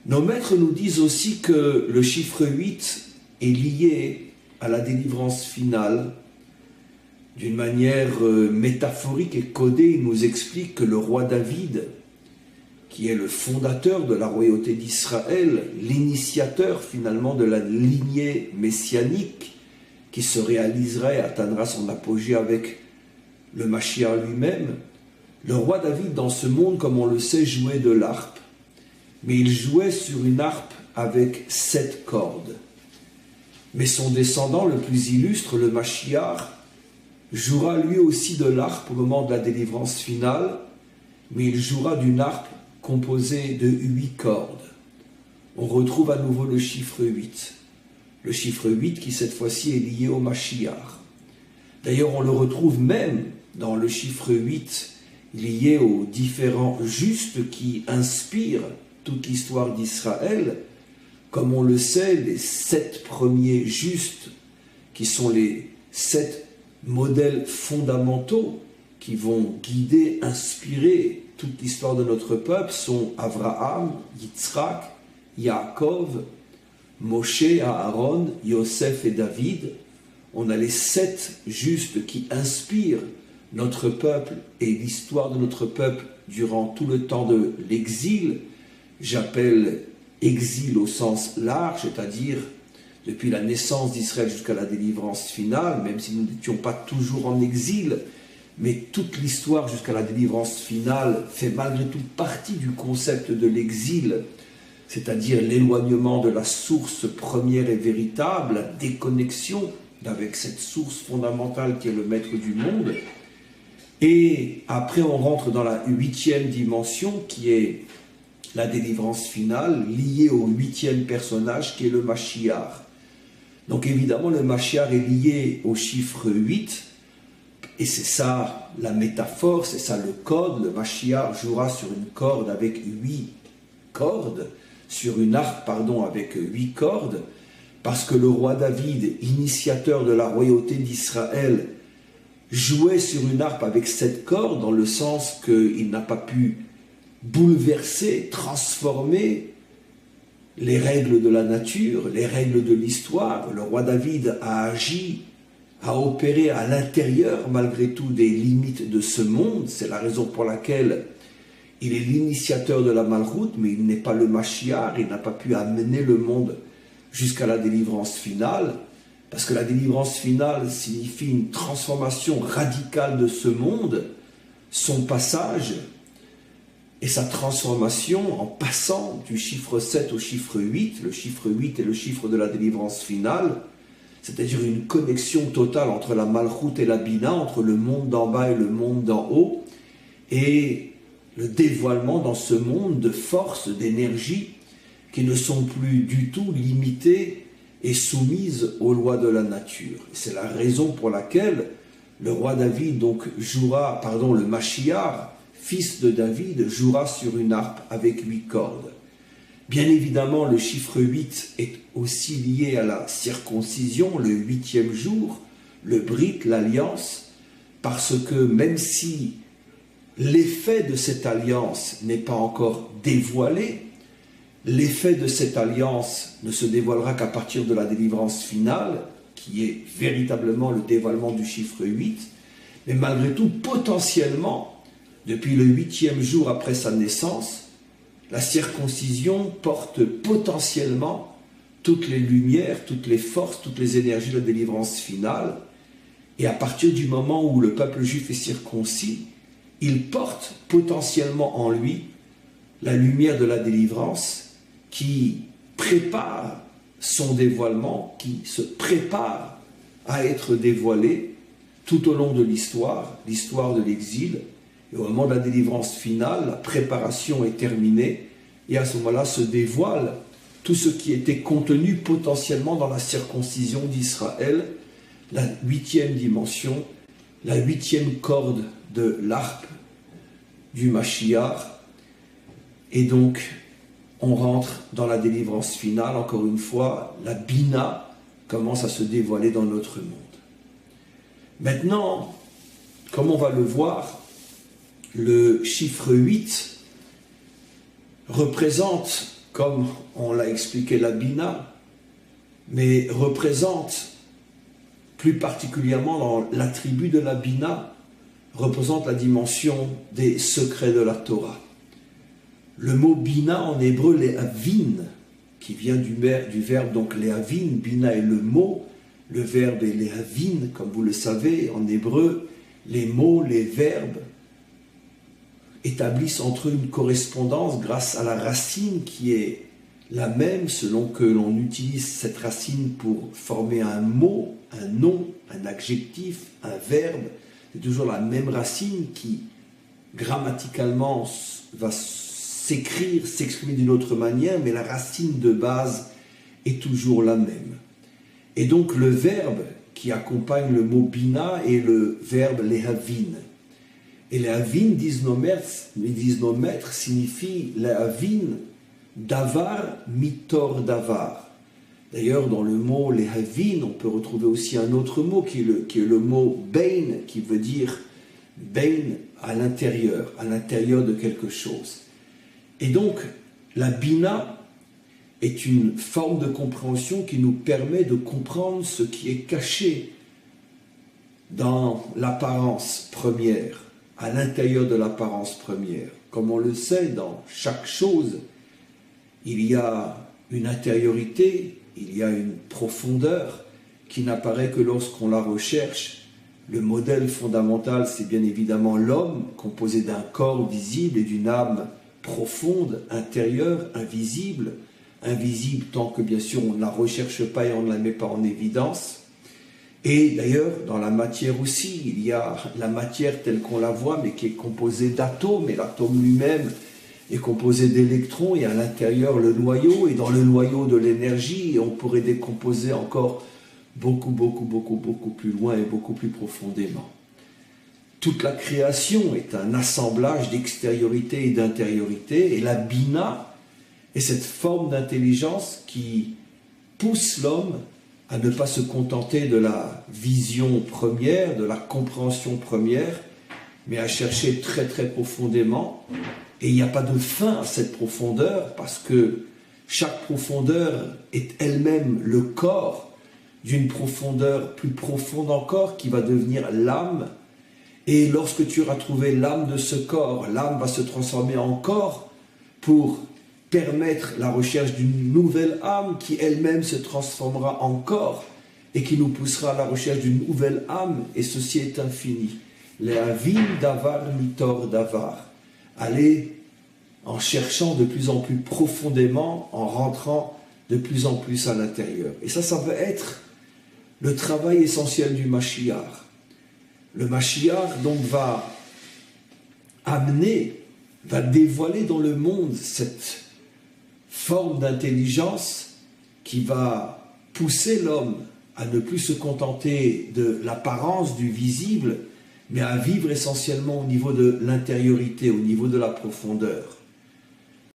Nos maîtres nous disent aussi que le chiffre 8 est lié à la délivrance finale. D'une manière métaphorique et codée, il nous explique que le roi David, qui est le fondateur de la royauté d'Israël, l'initiateur finalement de la lignée messianique qui se réaliserait, atteindra son apogée avec le Mashiach lui-même. Le roi David, dans ce monde, comme on le sait, jouait de l'harpe, mais il jouait sur une harpe avec 7 cordes. Mais son descendant le plus illustre, le Mashiach, jouera lui aussi de l'harpe au moment de la délivrance finale, mais il jouera d'une harpe composée de 8 cordes. On retrouve à nouveau le chiffre 8. Le chiffre 8 qui cette fois-ci est lié au Mashiach. D'ailleurs, on le retrouve même dans le chiffre 8 lié aux différents justes qui inspirent toute l'histoire d'Israël. Comme on le sait, les 7 premiers justes, qui sont les 7 modèles fondamentaux qui vont guider, inspirer toute l'histoire de notre peuple, sont Abraham, Yitzhak, Yaakov, Moshe, Aaron, Yosef et David. On a les 7 justes qui inspirent notre peuple et l'histoire de notre peuple durant tout le temps de l'exil. J'appelle exil au sens large, c'est-à-dire depuis la naissance d'Israël jusqu'à la délivrance finale, même si nous n'étions pas toujours en exil, mais toute l'histoire jusqu'à la délivrance finale fait malgré tout partie du concept de l'exil, c'est-à-dire l'éloignement de la source première et véritable, la déconnexion avec cette source fondamentale qui est le maître du monde. Et après on rentre dans la 8e dimension qui est la délivrance finale, liée au 8e personnage qui est le Mashiach. Donc évidemment, le Mashiach est lié au chiffre 8, et c'est ça la métaphore, c'est ça le code. Le Mashiach jouera sur une corde avec 8 cordes, sur une harpe, avec 8 cordes, parce que le roi David, initiateur de la royauté d'Israël, jouait sur une harpe avec 7 cordes, dans le sens qu'il n'a pas pu bouleverser, transformer les règles de la nature, les règles de l'histoire. Le roi David a agi, a opéré à l'intérieur, malgré tout, des limites de ce monde. C'est la raison pour laquelle il est l'initiateur de la Malchoute, mais il n'est pas le Mashiach, il n'a pas pu amener le monde jusqu'à la délivrance finale, parce que la délivrance finale signifie une transformation radicale de ce monde, son passage et sa transformation en passant du chiffre 7 au chiffre 8. Le chiffre 8 est le chiffre de la délivrance finale, c'est-à-dire une connexion totale entre la Malchoute et la Bina, entre le monde d'en bas et le monde d'en haut, et le dévoilement dans ce monde de forces, d'énergie, qui ne sont plus du tout limitées et soumises aux lois de la nature. Et c'est la raison pour laquelle le roi David le Mashiach, fils de David, jouera sur une harpe avec 8 cordes. Bien évidemment, le chiffre 8 est aussi lié à la circoncision, le 8e jour, le brit, l'alliance, parce que même si l'effet de cette alliance n'est pas encore dévoilé, l'effet de cette alliance ne se dévoilera qu'à partir de la délivrance finale, qui est véritablement le dévoilement du chiffre 8, mais malgré tout, potentiellement, depuis le 8e jour après sa naissance, la circoncision porte potentiellement toutes les lumières, toutes les forces, toutes les énergies de la délivrance finale. Et à partir du moment où le peuple juif est circoncis, il porte potentiellement en lui la lumière de la délivrance qui prépare son dévoilement, qui se prépare à être dévoilé tout au long de l'histoire de l'exil. Et au moment de la délivrance finale, la préparation est terminée, et à ce moment-là se dévoile tout ce qui était contenu potentiellement dans la circoncision d'Israël, la 8e dimension, la 8e corde de l'harpe du Mashiach. Et donc, on rentre dans la délivrance finale, encore une fois, la Bina commence à se dévoiler dans notre monde. Maintenant, comme on va le voir, le chiffre 8 représente comme on l'a expliqué, la Bina, mais représente, plus particulièrement dans l'attribut de la Bina, représente la dimension des secrets de la Torah. Le mot Bina en hébreu, Lehavin, qui vient du verbe donc Lehavin, Bina est le mot, le verbe est Lehavin, comme vous le savez, en hébreu, les mots, les verbes établissent entre eux une correspondance grâce à la racine qui est la même selon que l'on utilise cette racine pour former un mot, un nom, un adjectif, un verbe. C'est toujours la même racine qui, grammaticalement, va s'exprimer d'une autre manière, mais la racine de base est toujours la même. Et donc le verbe qui accompagne le mot Bina est le verbe Lehavin. Et Lehavin, disent nos maîtres, signifie Lehavin, Davar, Mitor Davar. D'ailleurs, dans le mot Lehavin, on peut retrouver aussi un autre mot qui est le mot Bein, qui veut dire Bein à l'intérieur de quelque chose. Et donc, la Bina est une forme de compréhension qui nous permet de comprendre ce qui est caché dans l'apparence première, à l'intérieur de l'apparence première. Comme on le sait, dans chaque chose, il y a une intériorité, il y a une profondeur qui n'apparaît que lorsqu'on la recherche. Le modèle fondamental, c'est bien évidemment l'homme, composé d'un corps visible et d'une âme profonde, intérieure, invisible tant que bien sûr on ne la recherche pas et on ne la met pas en évidence. Et d'ailleurs, dans la matière aussi, il y a la matière telle qu'on la voit, mais qui est composée d'atomes, et l'atome lui-même est composé d'électrons, et à l'intérieur le noyau, et dans le noyau de l'énergie, on pourrait décomposer encore beaucoup plus loin et beaucoup plus profondément. Toute la création est un assemblage d'extériorité et d'intériorité, et la Bina est cette forme d'intelligence qui pousse l'homme à ne pas se contenter de la vision première, de la compréhension première, mais à chercher très profondément. Et il n'y a pas de fin à cette profondeur, parce que chaque profondeur est elle-même le corps d'une profondeur plus profonde encore, qui va devenir l'âme. Et lorsque tu auras trouvé l'âme de ce corps, l'âme va se transformer en corps pour permettre la recherche d'une nouvelle âme qui elle-même se transformera en corps et qui nous poussera à la recherche d'une nouvelle âme, et ceci est infini. Lehavin davar mitor davar. Aller en cherchant de plus en plus profondément, en rentrant de plus en plus à l'intérieur. Et ça va être le travail essentiel du Mashiach. Le Mashiach donc va dévoiler dans le monde cette forme d'intelligence qui va pousser l'homme à ne plus se contenter de l'apparence, du visible, mais à vivre essentiellement au niveau de l'intériorité, au niveau de la profondeur.